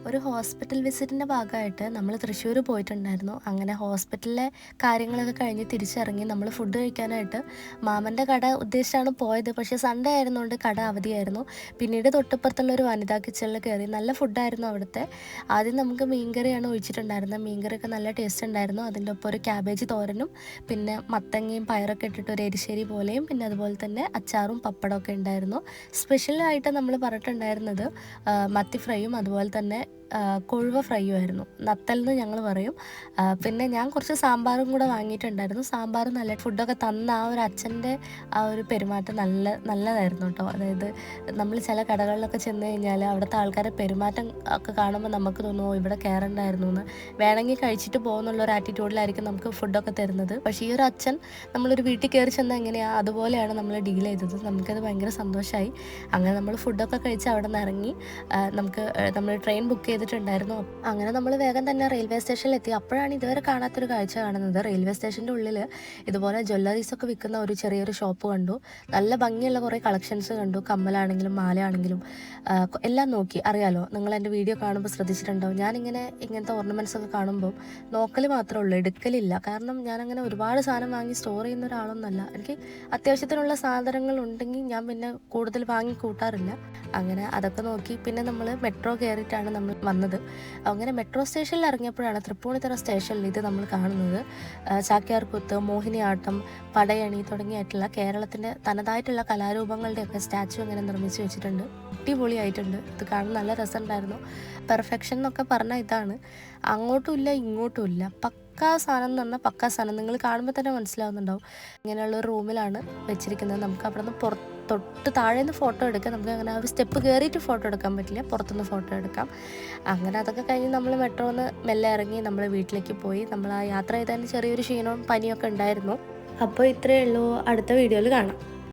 ഒരു ഹോസ്പിറ്റൽ വിസിറ്റിൻ്റെ ഭാഗമായിട്ട് നമ്മൾ തൃശ്ശൂർ പോയിട്ടുണ്ടായിരുന്നു. അങ്ങനെ ഹോസ്പിറ്റലിലെ കാര്യങ്ങളൊക്കെ കഴിഞ്ഞ് തിരിച്ചിറങ്ങി നമ്മൾ ഫുഡ് കഴിക്കാനായിട്ട് മാമൻ്റെ കട ഉദ്ദേശിച്ചാണ് പോയത്. പക്ഷേ സൺഡേ ആയിരുന്നുകൊണ്ട് കട അവധിയായിരുന്നു. പിന്നീട് തൊട്ടിപ്പുറത്തുള്ള ഒരു വനിതാ കിച്ചണിൽ കയറി. നല്ല ഫുഡായിരുന്നു അവിടുത്തെ. ആദ്യം നമുക്ക് മീൻകറിയാണ് ഒഴിച്ചിട്ടുണ്ടായിരുന്നത്. മീൻകറിയൊക്കെ നല്ല ടേസ്റ്റ് ഉണ്ടായിരുന്നു. അതിൻ്റെ ഒപ്പം ഒരു ക്യാബേജ് തോരനും പിന്നെ മത്തങ്ങയും പയറൊക്കെ ഇട്ടിട്ട് ഒരു എരിശ്ശേരി പോലെയും പിന്നെ അതുപോലെ തന്നെ അച്ചാറും പപ്പടമൊക്കെ ഉണ്ടായിരുന്നു. സ്പെഷ്യലായിട്ട് നമ്മൾ പറഞ്ഞിട്ടുണ്ടായിരുന്നത് മത്തി ഫ്രൈയും അതുപോലെ തന്നെ കൊഴുവ ഫ്രൈയും ആയിരുന്നു. നത്തൽ എന്ന് ഞങ്ങൾ പറയും. പിന്നെ ഞാൻ കുറച്ച് സാമ്പാറും കൂടെ വാങ്ങിയിട്ടുണ്ടായിരുന്നു. സാമ്പാർ നല്ല ഫുഡൊക്കെ തന്ന ആ ഒരു അച്ഛൻ്റെ ആ ഒരു പെരുമാറ്റം നല്ലതായിരുന്നു കേട്ടോ. അതായത് നമ്മൾ ചില കടകളിലൊക്കെ ചെന്ന് കഴിഞ്ഞാൽ അവിടുത്തെ ആൾക്കാരെ പെരുമാറ്റം ഒക്കെ കാണുമ്പോൾ നമുക്ക് തോന്നുമോ ഇവിടെ കയറണ്ടായിരുന്നു എന്ന്. വേണമെങ്കിൽ കഴിച്ചിട്ട് പോകുന്നുള്ള ഒരു ആറ്റിറ്റ്യൂഡിലായിരിക്കും നമുക്ക് ഫുഡൊക്കെ തരുന്നത്. പക്ഷേ ഈ ഒരു അച്ഛൻ നമ്മളൊരു വീട്ടിൽ കയറി ചെന്നാൽ എങ്ങനെയാണ് അതുപോലെയാണ് നമ്മൾ ഡീൽ ചെയ്തത്. നമുക്കത് ഭയങ്കര സന്തോഷമായി. അങ്ങനെ നമ്മൾ ഫുഡൊക്കെ കഴിച്ച് അവിടെ നിന്ന് ഇറങ്ങി. നമ്മൾ ട്രെയിൻ ബുക്ക് ചെയ്തിട്ടുണ്ടായിരുന്നു. അങ്ങനെ നമ്മൾ വേഗം തന്നെ റെയിൽവേ സ്റ്റേഷനിൽ എത്തി. അപ്പോഴാണ് ഇതുവരെ കാണാത്തൊരു കാഴ്ച കാണുന്നത്. റെയിൽവേ സ്റ്റേഷൻ്റെ ഉള്ളിൽ ഇതുപോലെ ജ്വല്ലറീസൊക്കെ വിൽക്കുന്ന ഒരു ചെറിയൊരു ഷോപ്പ് കണ്ടു. നല്ല ഭംഗിയുള്ള കുറേ കളക്ഷൻസ് കണ്ടു. കമ്മലാണെങ്കിലും മാലയാണെങ്കിലും എല്ലാം നോക്കി. അറിയാലോ, നിങ്ങൾ എൻ്റെ വീഡിയോ കാണുമ്പോൾ ശ്രദ്ധിച്ചിട്ടുണ്ടാവും, ഞാനിങ്ങനെ ഇങ്ങനത്തെ ഓർണമെൻറ്റ്സ് ഒക്കെ കാണുമ്പോൾ നോക്കൽ മാത്രമേ ഉള്ളൂ, എടുക്കലില്ല. കാരണം ഞാനങ്ങനെ ഒരുപാട് സാധനം വാങ്ങി സ്റ്റോർ ചെയ്യുന്ന ഒരാളൊന്നുമല്ല. എനിക്ക് അത്യാവശ്യത്തിനുള്ള സാധനങ്ങൾ ഉണ്ടെങ്കിൽ ഞാൻ പിന്നെ കൂടുതൽ വാങ്ങി കൂട്ടാറില്ല. അങ്ങനെ അതൊക്കെ നോക്കി പിന്നെ നമ്മൾ മെട്രോ കയറിയിട്ടാണ് നമ്മൾ വന്നത്. അങ്ങനെ മെട്രോ സ്റ്റേഷനിൽ ഇറങ്ങിയപ്പോഴാണ് തൃപ്പൂണിത്തുറ സ്റ്റേഷനിൽ ഇത് നമ്മൾ കാണുന്നത്. ചാക്യാർകൂത്ത്, മോഹിനിയാട്ടം, പടയണി തുടങ്ങിയിട്ടുള്ള കേരളത്തിൻ്റെ തനതായിട്ടുള്ള കലാരൂപങ്ങളുടെയൊക്കെ സ്റ്റാച്ചു ഇങ്ങനെ നിർമ്മിച്ച് വെച്ചിട്ടുണ്ട്. അടിപൊളിയായിട്ടുണ്ട്. ഇത് കാണാൻ നല്ല രസമുണ്ടായിരുന്നു. പെർഫെക്ഷൻ എന്നൊക്കെ പറഞ്ഞാൽ ഇതാണ്. അങ്ങോട്ടും ഇല്ല ഇങ്ങോട്ടും ഇല്ല, പക്കാ സാധനം എന്ന് പറഞ്ഞാൽ പക്കാ സാധനം. നിങ്ങൾ കാണുമ്പോൾ തന്നെ മനസ്സിലാവുന്നുണ്ടാവും. ഇങ്ങനെയുള്ളൊരു റൂമിലാണ് വെച്ചിരിക്കുന്നത്. നമുക്ക് അവിടെ നിന്ന് തൊട്ട് താഴേന്ന് ഫോട്ടോ എടുക്കാം. നമുക്ക് അങ്ങനെ ഒരു സ്റ്റെപ്പ് കയറിയിട്ട് ഫോട്ടോ എടുക്കാൻ പറ്റില്ല, പുറത്തുനിന്ന് ഫോട്ടോ എടുക്കാം. അങ്ങനെ അതൊക്കെ കഴിഞ്ഞ് നമ്മൾ മെട്രോന്ന് മെല്ലെ ഇറങ്ങി നമ്മൾ വീട്ടിലേക്ക് പോയി. നമ്മൾ ആ യാത്ര ചെയ്തതിന് ചെറിയൊരു ക്ഷീണവും പനിയൊക്കെ ഉണ്ടായിരുന്നു. അപ്പോൾ ഇത്രയേ ഉള്ളൂ. അടുത്ത വീഡിയോയിൽ കാണാം.